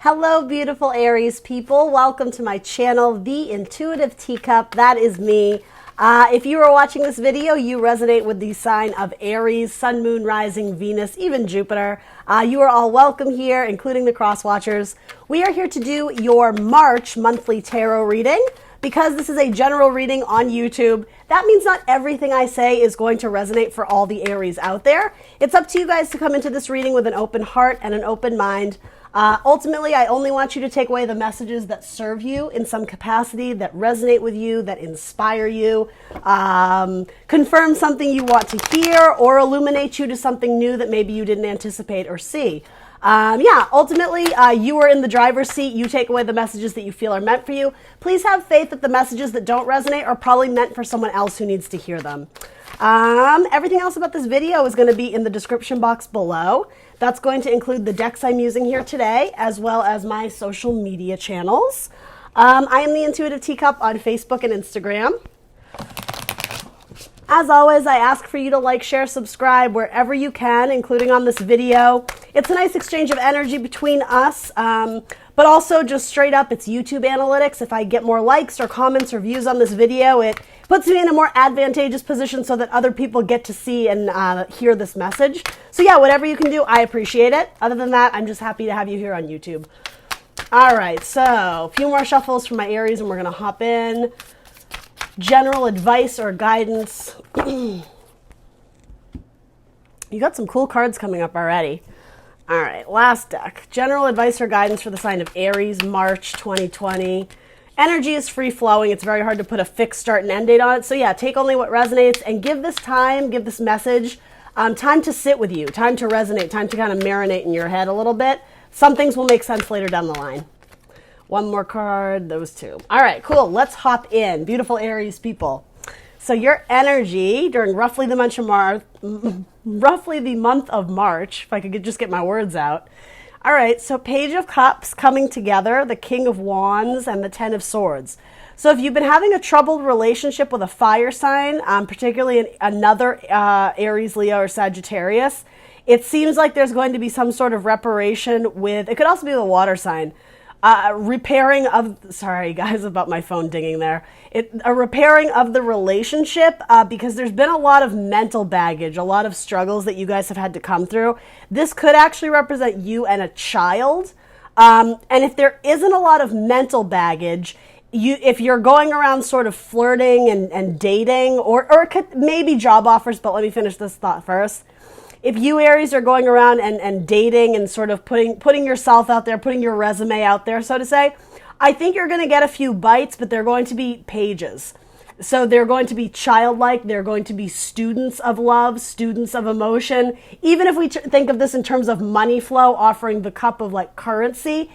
Hello, beautiful Aries people. Welcome to my channel, The Intuitive Teacup. That is me. If you are watching this video, you resonate with the sign of Aries, Sun, Moon, Rising, Venus, even Jupiter. You are all welcome here, including the cross watchers. We are here to do your March monthly tarot reading. Because this is a general reading on YouTube, that means not everything I say is going to resonate for all the Aries out there. It's up to you guys to come into this reading with an open heart and an open mind. Ultimately, I only want you to take away the messages that serve you in some capacity, that resonate with you, that inspire you, confirm something you want to hear, or illuminate you to something new that maybe you didn't anticipate or see. Ultimately, you are in the driver's seat. You take away the messages that you feel are meant for you. Please have faith that the messages that don't resonate are probably meant for someone else who needs to hear them. Everything else about this video is going to be in the description box below. That's going to include the decks I'm using here today, as well as my social media channels. I am the Intuitive Teacup on Facebook and Instagram. As always, I ask for you to like, share, subscribe wherever you can, including on this video. It's a nice exchange of energy between us, but also just straight up, it's YouTube analytics. If I get more likes or comments or views on this video, it puts me in a more advantageous position so that other people get to see and hear this message. So yeah, whatever you can do, I appreciate it. Other than that, I'm just happy to have you here on YouTube. All right, so a few more shuffles for my Aries and we're gonna hop in. General advice or guidance. You got some cool cards coming up already. All right, last deck. General advice or guidance for the sign of Aries, March 2020. Energy is free-flowing. It's very hard to put a fixed start and end date on it. So yeah, take only what resonates and give this time, give this message, time to sit with you, time to resonate, time to kind of marinate in your head a little bit. Some things will make sense later down the line. One more card, those two. All right, cool. Let's hop in. Beautiful Aries people. So your energy during roughly the month of March, if I could just get my words out. All right, so Page of Cups coming together, the King of Wands and the Ten of Swords. So if you've been having a troubled relationship with a fire sign, particularly another Aries, Leo, or Sagittarius, it seems like there's going to be some sort of reparation with, it could also be the water sign. Repairing of, sorry guys about my phone dinging there, a repairing of the relationship because there's been a lot of mental baggage, a lot of struggles that you guys have had to come through. This could actually represent you and a child. And if there isn't a lot of mental baggage, if you're going around sort of flirting and dating or it could, maybe job offers, but let me finish this thought first. If you Aries are going around and dating and sort of putting yourself out there, putting your resume out there, so to say, I think you're going to get a few bites, but they're going to be pages. So they're going to be childlike. They're going to be students of love, students of emotion. Even if we think of this in terms of money flow, offering the cup of like currency,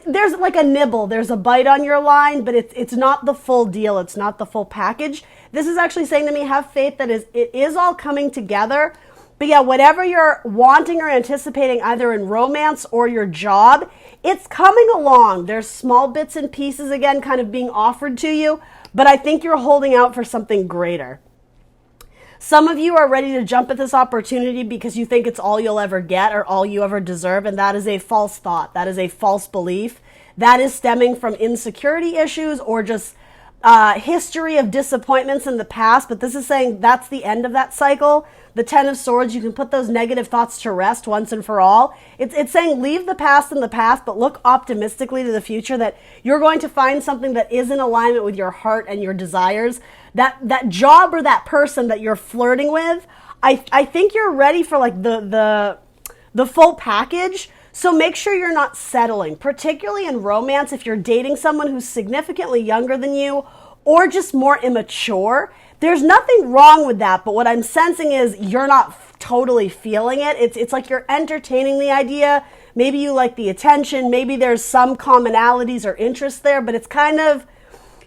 there's like a nibble. There's a bite on your line, but it's not the full deal. It's not the full package. This is actually saying to me, have faith that it is all coming together. But yeah, whatever you're wanting or anticipating, either in romance or your job, it's coming along. There's small bits and pieces, again, kind of being offered to you, but I think you're holding out for something greater. Some of you are ready to jump at this opportunity because you think it's all you'll ever get or all you ever deserve, and that is a false thought. That is a false belief. That is stemming from insecurity issues or just history of disappointments in the past, but this is saying that's the end of that cycle. The Ten of Swords, you can put those negative thoughts to rest once and for all. It's saying leave the past in the past, but look optimistically to the future that you're going to find something that is in alignment with your heart and your desires. That job or that person that you're flirting with, I think you're ready for like the full package. So make sure you're not settling, particularly in romance. If you're dating someone who's significantly younger than you or just more immature, there's nothing wrong with that. But what I'm sensing is you're not totally feeling it. It's like you're entertaining the idea. Maybe you like the attention. Maybe there's some commonalities or interests there, but it's kind of,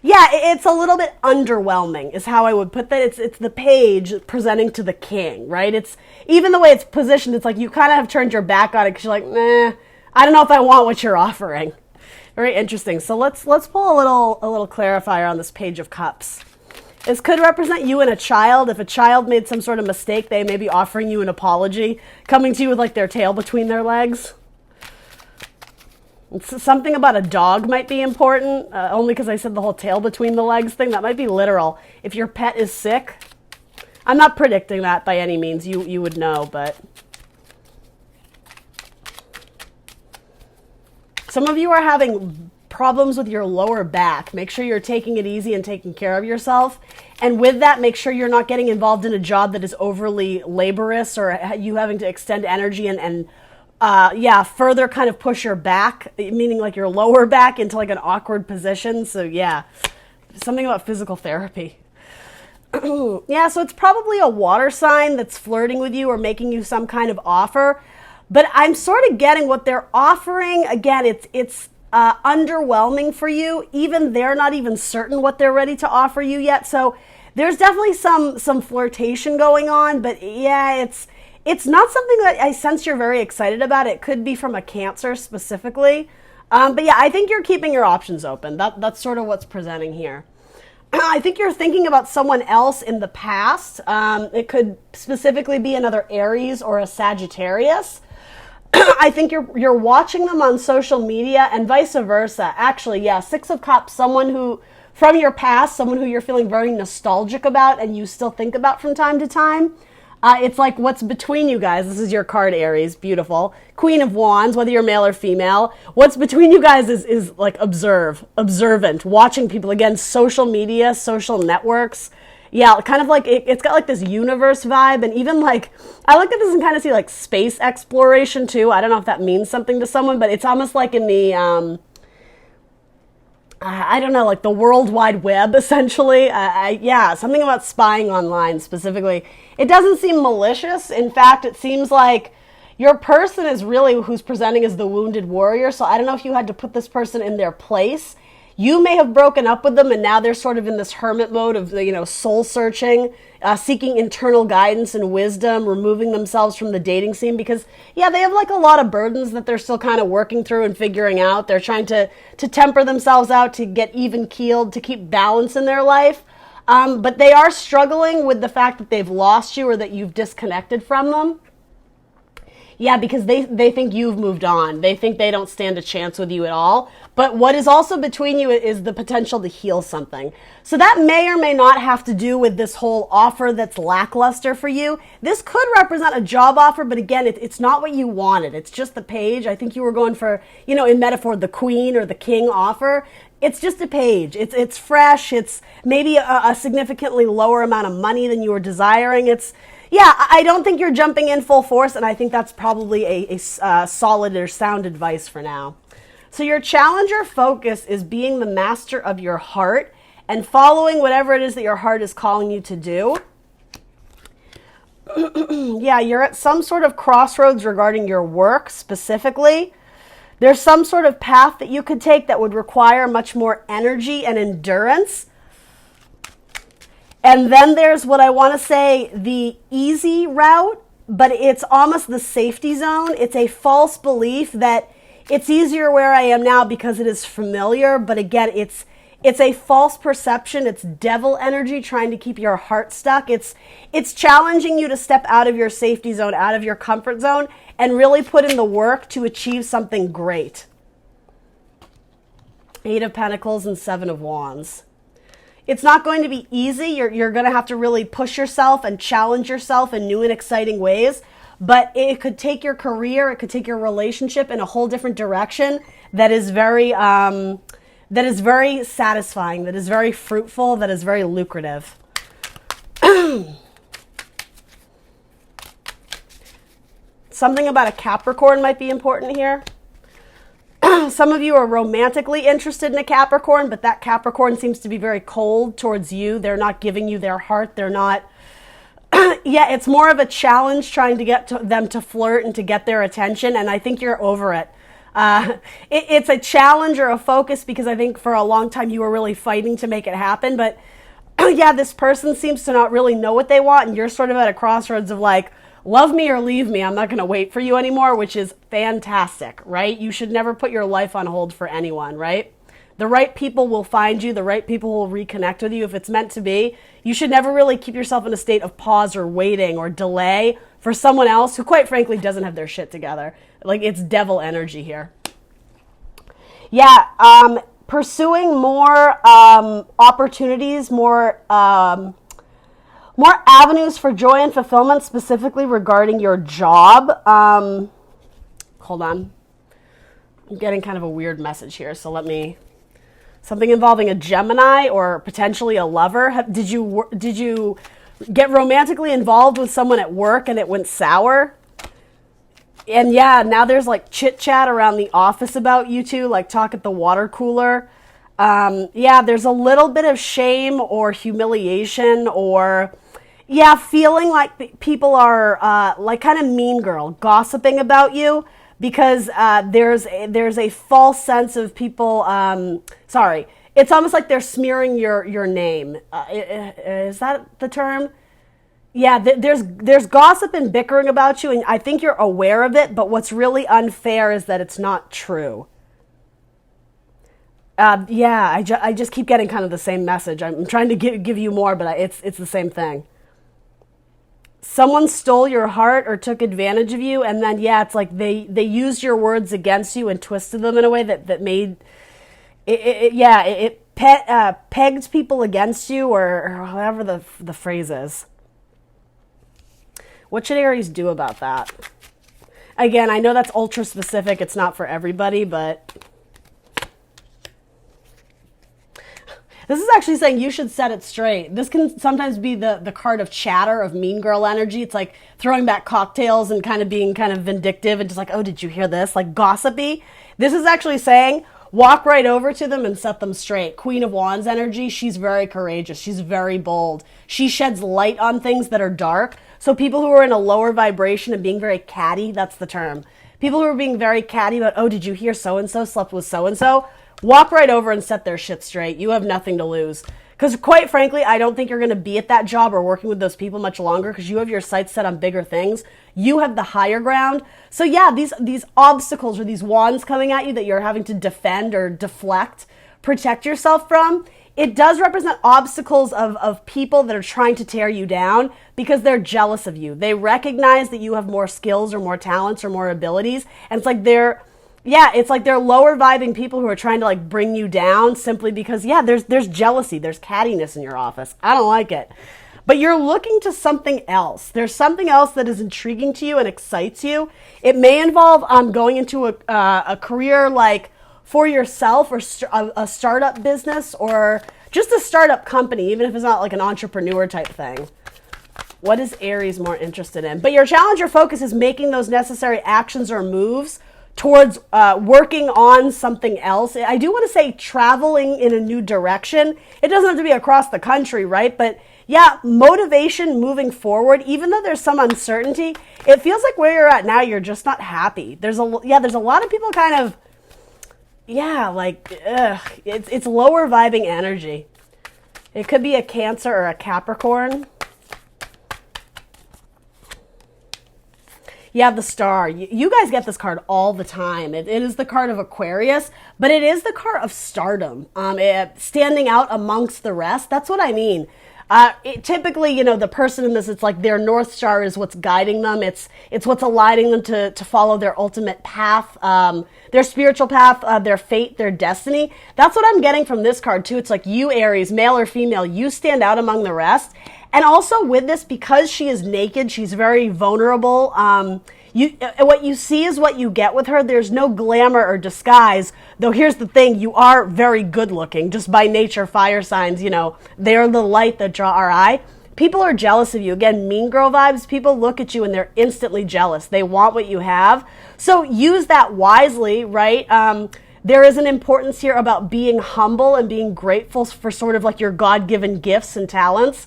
yeah, it's a little bit underwhelming is how I would put that. It's the page presenting to the king, right? It's even the way it's positioned. It's like you kind of have turned your back on it because you're like, nah, I don't know if I want what you're offering. Very interesting. So let's pull a little clarifier on this Page of Cups. This could represent you and a child. If a child made some sort of mistake, they may be offering you an apology, coming to you with like their tail between their legs. Something about a dog might be important, only because I said the whole tail between the legs thing. That might be literal. If your pet is sick, I'm not predicting that by any means. You would know, but some of you are having problems with your lower back. Make sure you're taking it easy and taking care of yourself. And with that, make sure you're not getting involved in a job that is overly laborious or you having to extend energy and further kind of push your back, meaning like your lower back into like an awkward position. So yeah, something about physical therapy. Yeah, so it's probably a water sign that's flirting with you or making you some kind of offer. But I'm sort of getting what they're offering. Again, it's underwhelming for you. Even they're not even certain what they're ready to offer you yet. So there's definitely some flirtation going on. But yeah, it's not something that I sense you're very excited about. It could be from a Cancer specifically. But yeah, I think you're keeping your options open. That's sort of what's presenting here. I think you're thinking about someone else in the past. It could specifically be another Aries or a Sagittarius. I think you're watching them on social media and vice versa. Actually, yeah, Six of Cups, someone who, from your past, someone who you're feeling very nostalgic about and you still think about from time to time. It's like what's between you guys. This is your card, Aries. Beautiful. Queen of Wands, whether you're male or female. What's between you guys is like observant, watching people. Again, social media, social networks. Yeah, kind of like, it's got like this universe vibe, and even like, I look at this and kind of see like space exploration too. I don't know if that means something to someone, but it's almost like in the, I don't know, like the World Wide Web, essentially. Yeah, something about spying online specifically. It doesn't seem malicious. In fact, it seems like your person is really who's presenting as the wounded warrior, so I don't know if you had to put this person in their place. You may have broken up with them and now they're sort of in this hermit mode of, soul searching, seeking internal guidance and wisdom, removing themselves from the dating scene because, yeah, they have like a lot of burdens that they're still kind of working through and figuring out. They're trying to temper themselves out, to get even keeled, to keep balance in their life. But they are struggling with the fact that they've lost you or that you've disconnected from them. Yeah, because they think you've moved on. They think they don't stand a chance with you at all. But what is also between you is the potential to heal something. So that may or may not have to do with this whole offer that's lackluster for you. This could represent a job offer, but again, it's not what you wanted. It's just the page. I think you were going for, in metaphor, the queen or the king offer. It's just a page. It's fresh. It's maybe a significantly lower amount of money than you were desiring. Yeah, I don't think you're jumping in full force, and I think that's probably a solid or sound advice for now. So your challenger focus is being the master of your heart and following whatever it is that your heart is calling you to do. Yeah, you're at some sort of crossroads regarding your work specifically. There's some sort of path that you could take that would require much more energy and endurance. And then there's what I want to say, the easy route, but it's almost the safety zone. It's a false belief that it's easier where I am now because it is familiar. But again, it's a false perception. It's devil energy trying to keep your heart stuck. It's challenging you to step out of your safety zone, out of your comfort zone, and really put in the work to achieve something great. 8 of Pentacles and 7 of Wands. It's not going to be easy. You're going to have to really push yourself and challenge yourself in new and exciting ways. But it could take your career, it could take your relationship in a whole different direction that is very satisfying, that is very fruitful, that is very lucrative. Something about a Capricorn might be important here. Some of you are romantically interested in a Capricorn, but that Capricorn seems to be very cold towards you. They're not giving you their heart. They're not... Yeah, it's more of a challenge trying to get them to flirt and to get their attention, and I think you're over it. It's a challenge or a focus because I think for a long time you were really fighting to make it happen, but yeah, this person seems to not really know what they want, and you're sort of at a crossroads of like, love me or leave me. I'm not going to wait for you anymore, which is fantastic, right? You should never put your life on hold for anyone, right? The right people will find you. The right people will reconnect with you if it's meant to be. You should never really keep yourself in a state of pause or waiting or delay for someone else who, quite frankly, doesn't have their shit together. Like, it's devil energy here. Yeah, pursuing more opportunities, more avenues for joy and fulfillment, specifically regarding your job. Hold on. I'm getting kind of a weird message here, so something involving a Gemini or potentially a lover. Did you get romantically involved with someone at work and it went sour? And yeah, now there's like chit chat around the office about you two, like talk at the water cooler. Yeah, there's a little bit of shame or humiliation or, yeah, feeling like people are like kind of mean girl, gossiping about you because there's a false sense of people. Sorry, it's almost like they're smearing your name. Is that the term? Yeah, there's gossip and bickering about you, and I think you're aware of it. But what's really unfair is that it's not true. Yeah, I just keep getting kind of the same message. I'm trying to give you more, but it's the same thing. Someone stole your heart or took advantage of you, and then yeah, it's like they used your words against you and twisted them in a way that made it pegged people against you or whatever the phrase is. What should Aries do about that? Again, I know that's ultra specific. It's not for everybody, but this is actually saying you should set it straight. This can sometimes be the card of chatter, of mean girl energy. It's like throwing back cocktails and kind of being kind of vindictive and just like, oh, did you hear this? Like gossipy. This is actually saying walk right over to them and set them straight. Queen of Wands energy. She's very courageous. She's very bold. She sheds light on things that are dark. So people who are in a lower vibration and being very catty, that's the term. People who are being very catty about, oh, did you hear so-and-so slept with so-and-so? Walk right over and set their shit straight. You have nothing to lose. Because quite frankly, I don't think you're going to be at that job or working with those people much longer because you have your sights set on bigger things. You have the higher ground. So yeah, these obstacles or these wands coming at you that you're having to defend or deflect, protect yourself from, it does represent obstacles of people that are trying to tear you down because they're jealous of you. They recognize that you have more skills or more talents or more abilities. And it's like they're lower vibing people who are trying to like bring you down simply because, yeah, there's jealousy, there's cattiness in your office. I don't like it. But you're looking to something else. There's something else that is intriguing to you and excites you. It may involve going into a career like for yourself or a startup business or just a startup company, even if it's not like an entrepreneur type thing. What is Aries more interested in? But your challenge or focus is making those necessary actions or moves towards working on something else. I do want to say traveling in a new direction. It doesn't have to be across the country, right? But yeah, motivation moving forward, even though there's some uncertainty, it feels like where you're at now, you're just not happy. There's a lot of people kind of, it's lower vibing energy. It could be a Cancer or a Capricorn. Yeah, the Star. You guys get this card all the time. It is the card of Aquarius, but it is the card of stardom. Standing out amongst the rest. That's what I mean. Typically, the person in this, it's like their North Star is what's guiding them. It's what's aligning them to follow their ultimate path, their spiritual path, their fate, their destiny. That's what I'm getting from this card too. It's like you, Aries, male or female, you stand out among the rest. And also with this, because she is naked, she's very vulnerable. What you see is what you get with her. There's no glamour or disguise. Though here's the thing, you are very good looking. Just by nature, fire signs, they're the light that draw our eye. People are jealous of you. Again, mean girl vibes. People look at you and they're instantly jealous. They want what you have. So use that wisely, right? There is an importance here about being humble and being grateful for sort of like your God-given gifts and talents.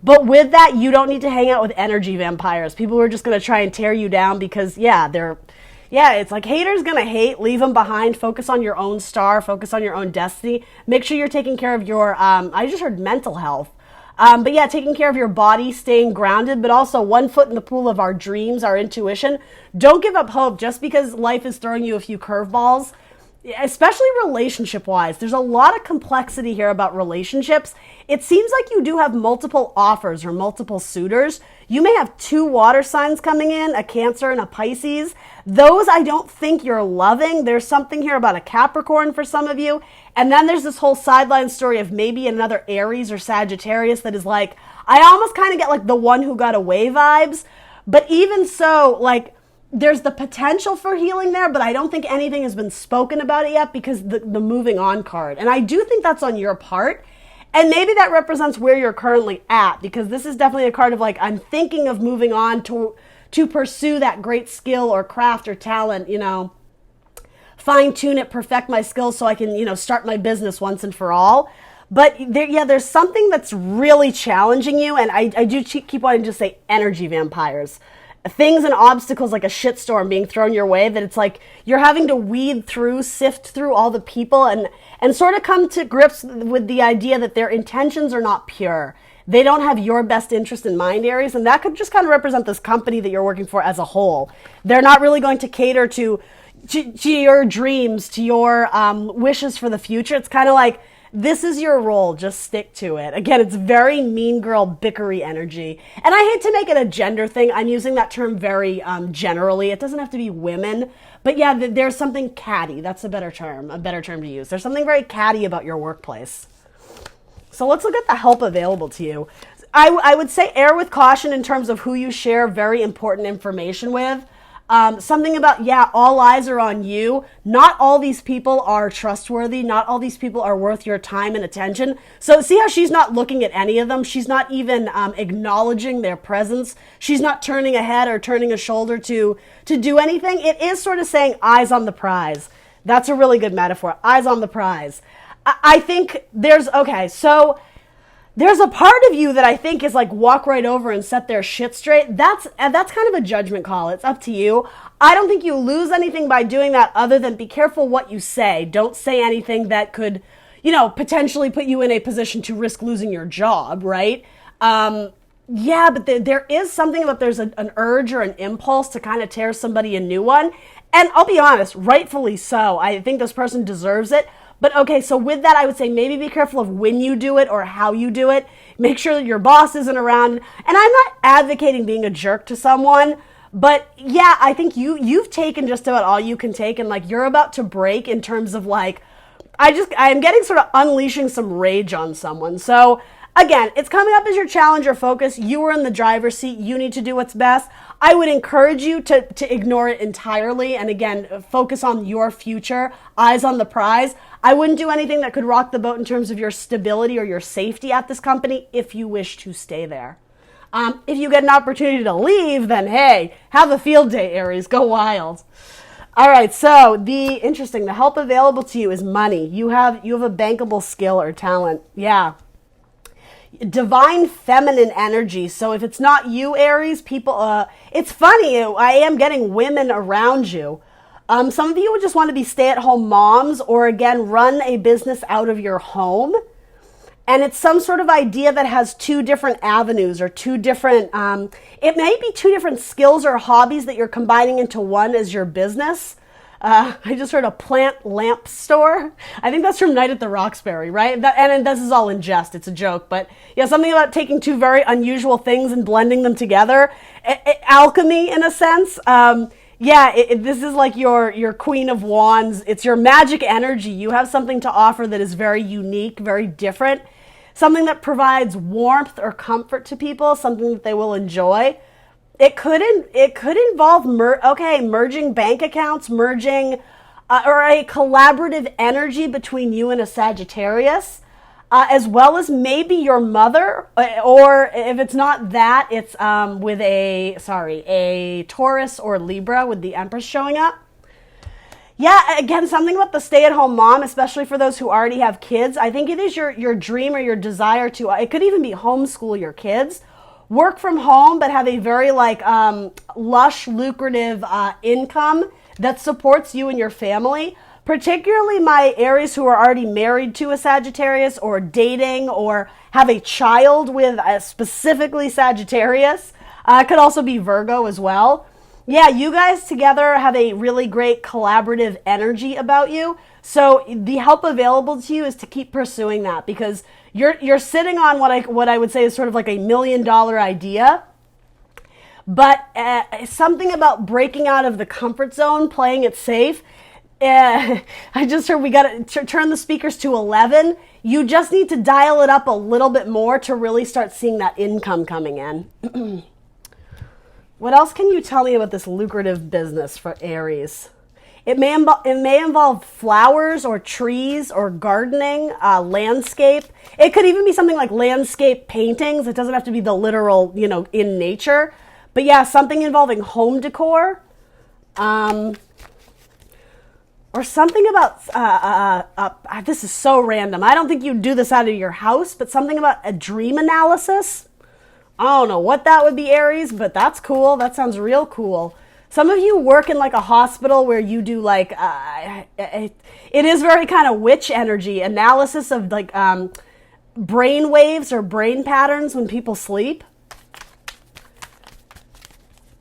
But with that, you don't need to hang out with energy vampires. People who are just going to try and tear you down because, it's like haters going to hate. Leave them behind. Focus on your own star. Focus on your own destiny. Make sure you're taking care of your, I just heard mental health. But yeah, taking care of your body, staying grounded, but also one foot in the pool of our dreams, our intuition. Don't give up hope just because life is throwing you a few curveballs. especially relationship wise. There's a lot of complexity here about relationships. It seems like you do have multiple offers or multiple suitors. You may have 2 water signs coming in, a Cancer and a Pisces. Those I don't think you're loving. There's something here about a Capricorn for some of you. And then there's this whole sideline story of maybe another Aries or Sagittarius that is like, I almost kind of get like the one who got away vibes. But even so, like, there's the potential for healing there, but I don't think anything has been spoken about it yet because the moving on card. And I do think that's on your part. And maybe that represents where you're currently at, because this is definitely a card of like, I'm thinking of moving on to pursue that great skill or craft or talent, you know, fine tune it, perfect my skills so I can, you know, start my business once and for all. But there's something that's really challenging you. And I do keep wanting to say energy vampires. Things and obstacles like a shitstorm being thrown your way, that it's like you're having to weed through, sift through all the people and sort of come to grips with the idea that their intentions are not pure. They don't have your best interest in mind, Aries, and that could just kind of represent this company that you're working for as a whole. They're not really going to cater to your dreams, to your wishes for the future. It's kind of like, this is your role, just stick to it. Again, it's very mean girl bickery energy. And I hate to make it a gender thing. I'm using that term very generally. It doesn't have to be women. But yeah, there's something catty. That's a better term to use. There's something very catty about your workplace. So let's look at the help available to you. I would say err with caution in terms of who you share very important information with. Something about, all eyes are on you. Not all these people are trustworthy. Not all these people are worth your time and attention. So see how she's not looking at any of them? She's not even acknowledging their presence. She's not turning a head or turning a shoulder to do anything. It is sort of saying eyes on the prize. That's a really good metaphor. Eyes on the prize. I think there's a part of you that I think is like walk right over and set their shit straight. That's kind of a judgment call. It's up to you. I don't think you lose anything by doing that other than be careful what you say. Don't say anything that could, potentially put you in a position to risk losing your job, right? But there is something about there's an urge or an impulse to kind of tear somebody a new one. And I'll be honest, rightfully so. I think this person deserves it. But okay, so with that, I would say maybe be careful of when you do it or how you do it. Make sure that your boss isn't around. And I'm not advocating being a jerk to someone, but yeah, I think you've taken just about all you can take, and like you're about to break in terms of like, I'm getting sort of unleashing some rage on someone. So again, it's coming up as your challenge or focus. You were in the driver's seat. You need to do what's best. I would encourage you to ignore it entirely. And again, focus on your future, eyes on the prize. I wouldn't do anything that could rock the boat in terms of your stability or your safety at this company if you wish to stay there. If you get an opportunity to leave, then hey, have a field day, Aries. Go wild. All right, so the help available to you is money. You have a bankable skill or talent. Yeah. Divine feminine energy. So if it's not you, Aries, people, it's funny. I am getting women around you. Some of you would just want to be stay-at-home moms or, again, run a business out of your home. And it's some sort of idea that has 2 different avenues or 2 different, it may be 2 different skills or hobbies that you're combining into one as your business. I just heard a plant lamp store. I think that's from Night at the Roxbury, right? And this is all in jest. It's a joke. But yeah, something about taking 2 very unusual things and blending them together. Alchemy, in a sense. This is like your Queen of Wands. It's your magic energy. You have something to offer that is very unique, very different. Something that provides warmth or comfort to people, something that they will enjoy. It could involve merging bank accounts, or a collaborative energy between you and a Sagittarius, as well as maybe your mother, or if it's not that, it's with a Taurus or Libra with the Empress showing up. Yeah, again, something about the stay-at-home mom, especially for those who already have kids. I think it is your dream or your desire to, it could even be homeschool your kids. Work from home, but have a very lush, lucrative income that supports you and your family. Particularly my Aries who are already married to a Sagittarius or dating or have a child with specifically Sagittarius. It could also be Virgo as well. Yeah, you guys together have a really great collaborative energy about you. So the help available to you is to keep pursuing that, because you're sitting on what I would say is sort of like $1 million idea. But something about breaking out of the comfort zone, playing it safe. I just heard we got to turn the speakers to 11. You just need to dial it up a little bit more to really start seeing that income coming in. What else can you tell me about this lucrative business for Aries? It may involve flowers or trees or gardening, landscape. It could even be something like landscape paintings. It doesn't have to be the literal, in nature. But yeah, something involving home decor. Or something about, this is so random. I don't think you'd do this out of your house, but something about a dream analysis. I don't know what that would be, Aries, but that's cool. That sounds real cool. Some of you work in like a hospital where you do like, it is very kind of witch energy, analysis of like brain waves or brain patterns when people sleep.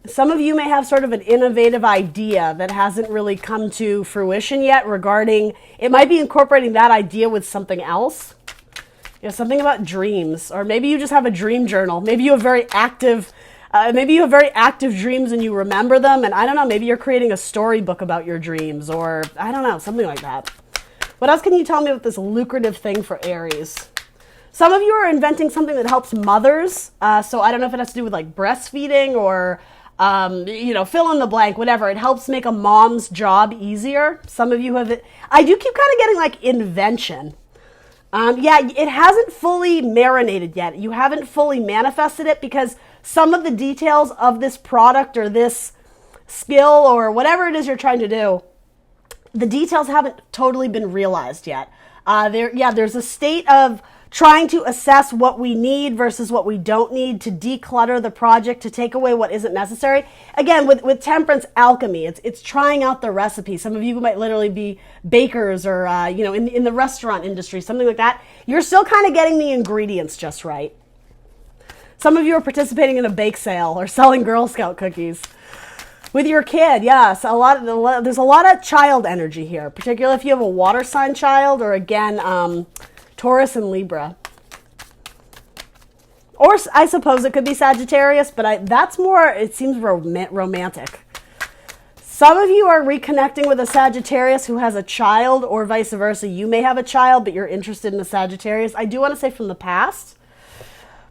Some of you may have sort of an innovative idea that hasn't really come to fruition yet regarding, it might be incorporating that idea with something else. Something about dreams, or maybe you just have a dream journal. Maybe you have very active dreams and you remember them. And I don't know, maybe you're creating a storybook about your dreams, or I don't know, something like that. What else can you tell me about this lucrative thing for Aries? Some of you are inventing something that helps mothers. So I don't know if it has to do with like breastfeeding or, fill in the blank, whatever. It helps make a mom's job easier. Some of you have it. I do keep kind of getting like invention. It hasn't fully marinated yet. You haven't fully manifested it because some of the details of this product or this skill or whatever it is you're trying to do, the details haven't totally been realized yet. There's a state of trying to assess what we need versus what we don't need, to declutter the project, to take away what isn't necessary. Again, with temperance alchemy, it's trying out the recipe. Some of you might literally be bakers or, in the restaurant industry, something like that. You're still kind of getting the ingredients just right. Some of you are participating in a bake sale or selling Girl Scout cookies. With your kid, yes, there's a lot of child energy here, particularly if you have a water sign child or, again, Taurus and Libra. Or I suppose it could be Sagittarius, but that's more, it seems romantic. Some of you are reconnecting with a Sagittarius who has a child, or vice versa. You may have a child, but you're interested in a Sagittarius. I do want to say from the past.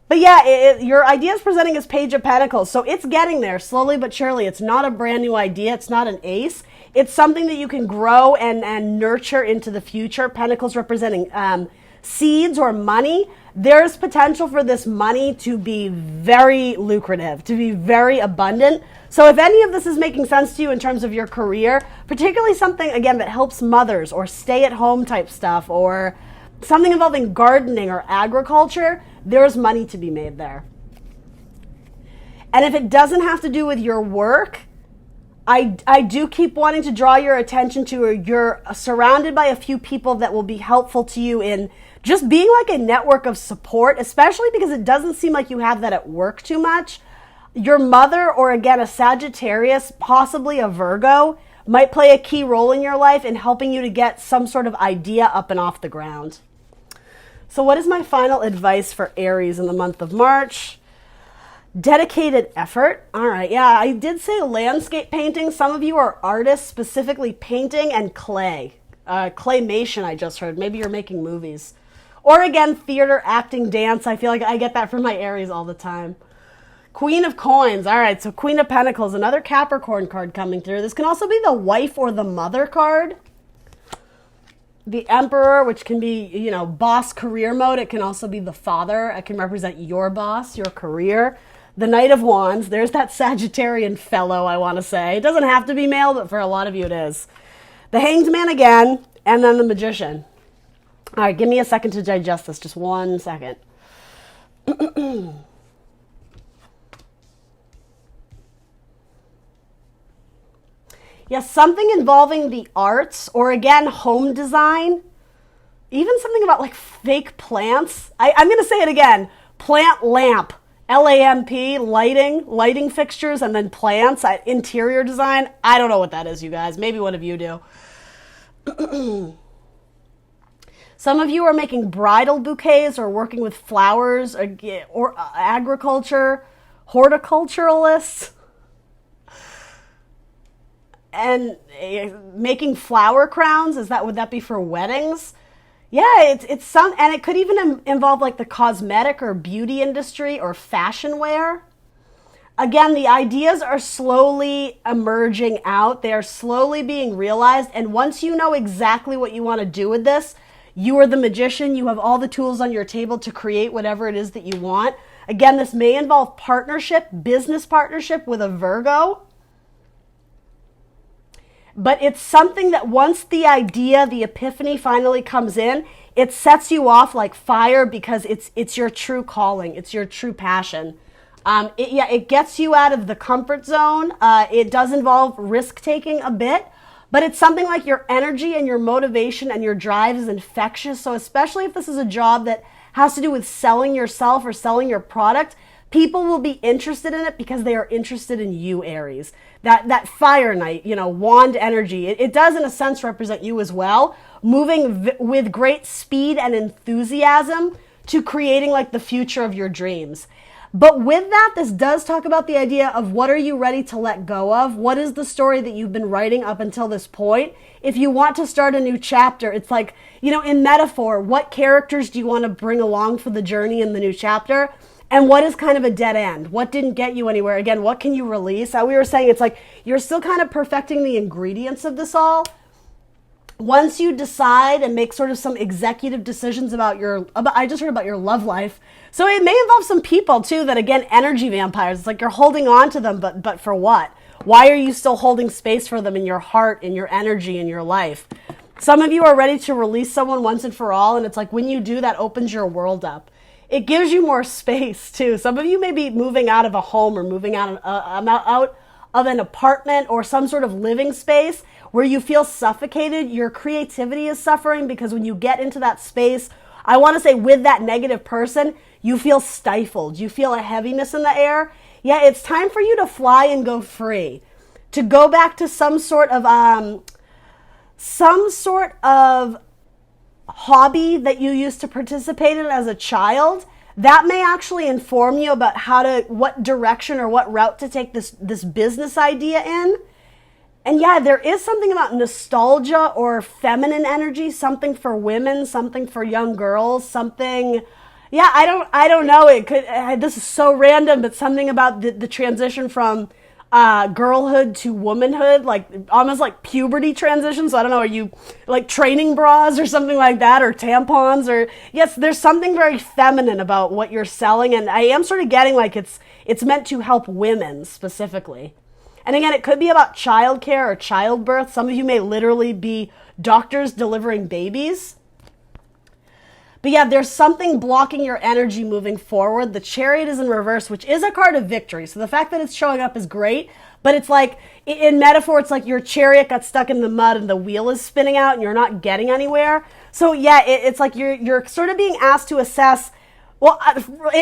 But yeah, your idea is presenting as Page of Pentacles. So it's getting there slowly but surely. It's not a brand new idea. It's not an ace. It's something that you can grow and nurture into the future. Pentacles representing seeds or money. There's potential for this money to be very lucrative, to be very abundant. So if any of this is making sense to you in terms of your career, particularly something, again, that helps mothers or stay-at-home type stuff, or something involving gardening or agriculture, there's money to be made there. And if it doesn't have to do with your work, I do keep wanting to draw your attention to, or you're surrounded by a few people that will be helpful to you in just being like a network of support, especially because it doesn't seem like you have that at work too much. Your mother, or again, a Sagittarius, possibly a Virgo, might play a key role in your life in helping you to get some sort of idea up and off the ground. So what is my final advice for Aries in the month of March? Dedicated effort. All right. Yeah, I did say landscape painting. Some of you are artists, specifically painting and clay. Claymation, I just heard. Maybe you're making movies. Or again, theater, acting, dance. I feel like I get that from my Aries all the time. Queen of Coins. All right. So Queen of Pentacles, another Capricorn card coming through. This can also be the wife or the mother card. The Emperor, which can be, boss career mode. It can also be the father. It can represent your boss, your career. The Knight of Wands. There's that Sagittarian fellow, I want to say. It doesn't have to be male, but for a lot of you it is. The Hanged Man again, and then the Magician. All right, give me a second to digest this. Just 1 second. Yes, something involving the arts, or again, home design. Even something about like fake plants. I'm going to say it again. Plant lamp LAMP, lighting fixtures, and then plants, interior design. I don't know what that is, you guys. Maybe one of you do. Some of you are making bridal bouquets or working with flowers or agriculture, horticulturalists, and making flower crowns. Would that be for weddings? Yeah, it's some, and it could even involve like the cosmetic or beauty industry or fashion wear. Again, the ideas are slowly emerging out. They are slowly being realized. And once you know exactly what you want to do with this, you are the magician. You have all the tools on your table to create whatever it is that you want. Again, this may involve partnership, business partnership with a Virgo. But it's something that once the idea, the epiphany finally comes in, it sets you off like fire because it's your true calling. It's your true passion. It gets you out of the comfort zone. It does involve risk-taking a bit, but it's something like your energy and your motivation and your drive is infectious. So especially if this is a job that has to do with selling yourself or selling your product, people will be interested in it because they are interested in you, Aries. That fire knight, wand energy, it does in a sense represent you as well, moving with great speed and enthusiasm to creating like the future of your dreams. But with that, this does talk about the idea of what are you ready to let go of? What is the story that you've been writing up until this point? If you want to start a new chapter, it's like, in metaphor, what characters do you want to bring along for the journey in the new chapter? And what is kind of a dead end? What didn't get you anywhere? Again, what can you release? We were saying it's like you're still kind of perfecting the ingredients of this all. Once you decide and make sort of some executive decisions I just heard about your love life. So it may involve some people too that, again, energy vampires. It's like you're holding on to them, but for what? Why are you still holding space for them in your heart, in your energy, in your life? Some of you are ready to release someone once and for all. And it's like when you do, that opens your world up. It gives you more space too. Some of you may be moving out of a home or moving out of an apartment or some sort of living space where you feel suffocated. Your creativity is suffering because when you get into that space, I want to say with that negative person, you feel stifled. You feel a heaviness in the air. Yeah, it's time for you to fly and go free, to go back to some sort of hobby that you used to participate in as a child. That may actually inform you about what direction or what route to take this business idea in. And yeah, there is something about nostalgia or feminine energy, something for women, something for young girls, something. Yeah, I don't know. It could. This is so random, but something about the transition from girlhood to womanhood, like almost like puberty transition. So I don't know, are you like training bras or something like that, or tampons, or yes, there's something very feminine about what you're selling, and I am sort of getting like it's meant to help women specifically. And again, it could be about childcare or childbirth. Some of you may literally be doctors delivering babies. But yeah, there's something blocking your energy moving forward. The Chariot is in reverse, which is a card of victory. So the fact that it's showing up is great. But it's like, in metaphor, it's like your chariot got stuck in the mud and the wheel is spinning out and you're not getting anywhere. So yeah, it's like you're sort of being asked to assess. Well,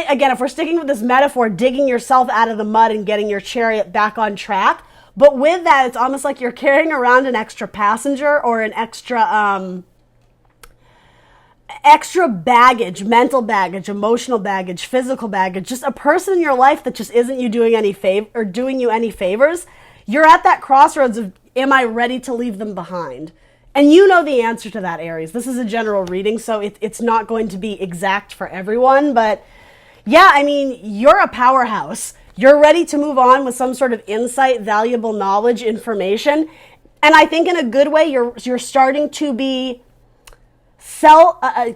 again, if we're sticking with this metaphor, digging yourself out of the mud and getting your chariot back on track. But with that, it's almost like you're carrying around an extra passenger or an extra baggage, mental baggage, emotional baggage, physical baggage, just a person in your life that just isn't doing you any favors. You're at that crossroads of, am I ready to leave them behind? And you know the answer to that, Aries. This is a general reading, so it's not going to be exact for everyone. But yeah, I mean, you're a powerhouse. You're ready to move on with some sort of insight, valuable knowledge, information. And I think in a good way, you're starting to be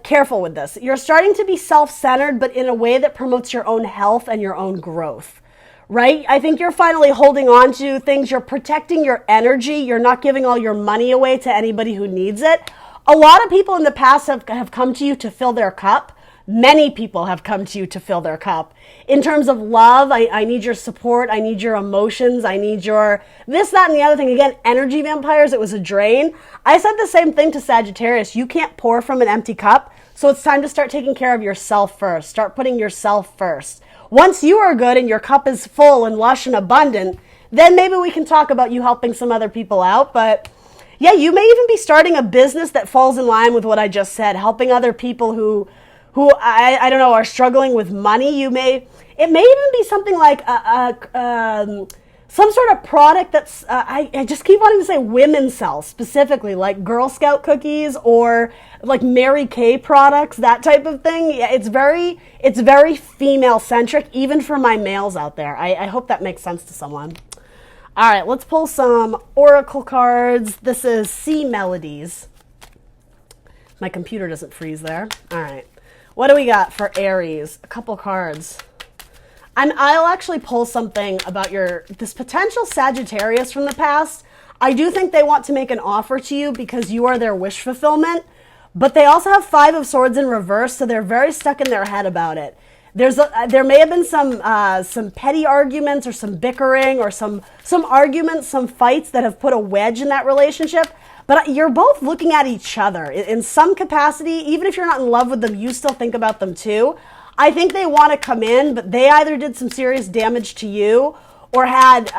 careful with this. You're starting to be self-centered, but in a way that promotes your own health and your own growth. Right? I think you're finally holding on to things. You're protecting your energy. You're not giving all your money away to anybody who needs it. A lot of people in the past have come to you to fill their cup. Many people have come to you to fill their cup. In terms of love, I need your support. I need your emotions. I need your this, that, and the other thing. Again, energy vampires, it was a drain. I said the same thing to Sagittarius. You can't pour from an empty cup. So it's time to start taking care of yourself first. Start putting yourself first. Once you are good and your cup is full and lush and abundant, then maybe we can talk about you helping some other people out. But yeah, you may even be starting a business that falls in line with what I just said, helping other people who I don't know, are struggling with money. It may even be something like some sort of product that's, I just keep wanting to say women sell specifically, like Girl Scout cookies or like Mary Kay products, that type of thing. Yeah, it's very female centric, even for my males out there. I hope that makes sense to someone. All right, let's pull some oracle cards. This is Sea Melodies. My computer doesn't freeze there. All right. What do we got for Aries? A couple cards. I'll actually pull something about this potential Sagittarius from the past. I do think they want to make an offer to you because you are their wish fulfillment, but they also have Five of Swords in reverse, so they're very stuck in their head about it. There may have been some petty arguments or some bickering or some arguments, some fights that have put a wedge in that relationship. But you're both looking at each other in some capacity. Even if you're not in love with them, you still think about them too. I think they want to come in, but they either did some serious damage to you or had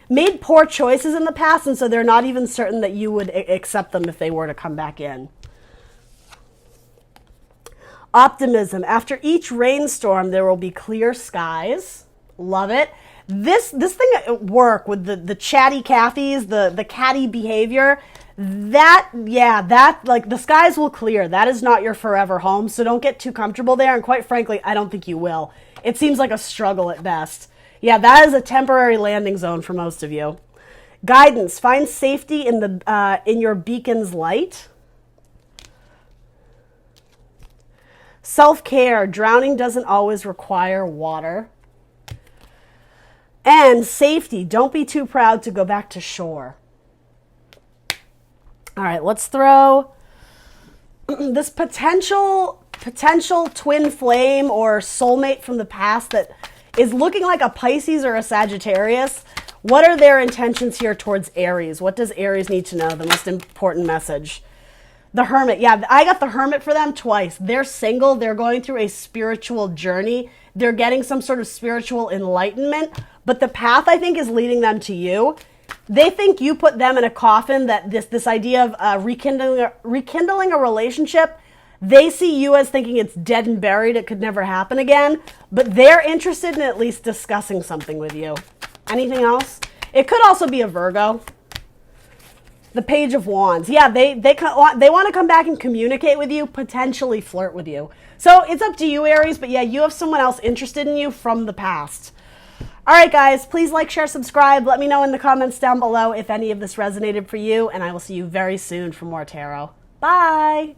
made poor choices in the past, and so they're not even certain that you would accept them if they were to come back in. Optimism. After each rainstorm, there will be clear skies. Love it. This thing at work with the chatty Cathys, the catty behavior, that like the skies will clear. That is not your forever home, so don't get too comfortable there. And quite frankly, I don't think you will. It seems like a struggle at best. Yeah, that is a temporary landing zone for most of you. Guidance. Find safety in your beacon's light. Self-care. Drowning doesn't always require water. And safety. Don't be too proud to go back to shore. All right, let's throw this potential twin flame or soulmate from the past that is looking like a Pisces or a Sagittarius. What are their intentions here towards Aries? What does Aries need to know? The most important message. The Hermit. Yeah, I got the Hermit for them twice. They're single. They're going through a spiritual journey. They're getting some sort of spiritual enlightenment. But the path, I think, is leading them to you. They think you put them in a coffin, that this idea of rekindling a relationship, they see you as thinking it's dead and buried, it could never happen again, but they're interested in at least discussing something with you. Anything else? It could also be a Virgo. The Page of Wands. Yeah, they want to come back and communicate with you, potentially flirt with you. So it's up to you, Aries, but yeah, you have someone else interested in you from the past. All right, guys, please like, share, subscribe. Let me know in the comments down below if any of this resonated for you, and I will see you very soon for more tarot. Bye.